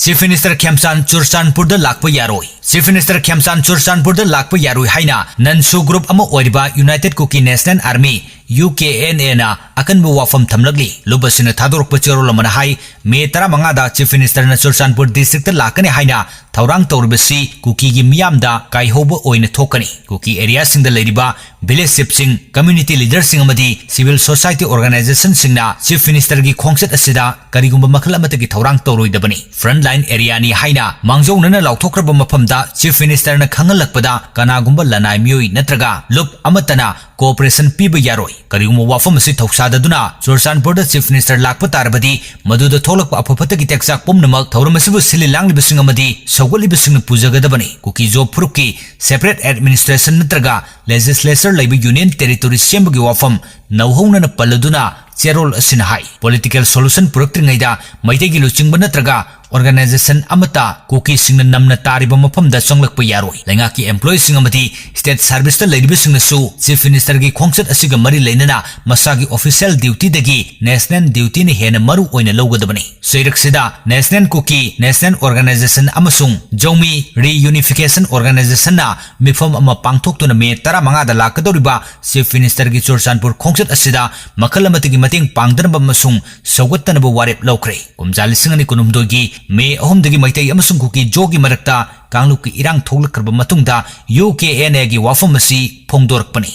Chief Minister Khemchand Churachandpur da lakpa yaroi. Chief Minister Khemchand Churachandpur da lakpa yaroi haina Nansu Group ama oiriba United Kuki National Army UKNA na akan bu wafam thamlagli lubasina thadorok pachero lamana hai me tara mangada Chief Minister na Churachandpur district lakane haina thaurang tawribasi Kuki gi miyam da kai hobo oina thokani Kuki area sing da leiriba village chief sing community leaders sing amadi civil society organization sing na Chief Minister gi khongset asida karigumba makhal amata gi thaurang tawroidabani frontline area ni haina mangjawnana lauthokraba mafamda Chief Minister na khangalakpada kanagumba lanai mioi natraga lup amatana cooperation piba yaroi karigumba wafam asi thausadaduna Churachandpur da Chief Minister lakpa tarbadi maduda tholakpa apapata gi teksak pomnamak thauramasibu sililang libasing amadi sawgalibasing pujagadabani Kuki job phurukki separate administration natraga legislature laiba union territory sembagi wafam nauhonana paladuna cherol asina hai political solution puraktringaida maitegi luchingba natraga organization amata Kuki singna namna tariba mafamda songlakpa yaroi lengaki employees sing amati state service ta ladiba singna su Chief Minister gi khongset asiga mari leinana masagi official duty dagi national duty ni hena maru oina logadabani soirak sida national Kuki national organization amasung jomi reunification organization na mifam ama pangthok tuna me tara manga da lakadoriba Chief Minister gi Churachandpur khongset asida makhal amati gi mating pangdanaba masung sawgattanaba warep lokre kumjali singani kunumdogi me ahomdagi maitai amasung Kuki jogi marakta kangluki irang thoglakkarba matungda UKNA gi wafam asi phongdorakpani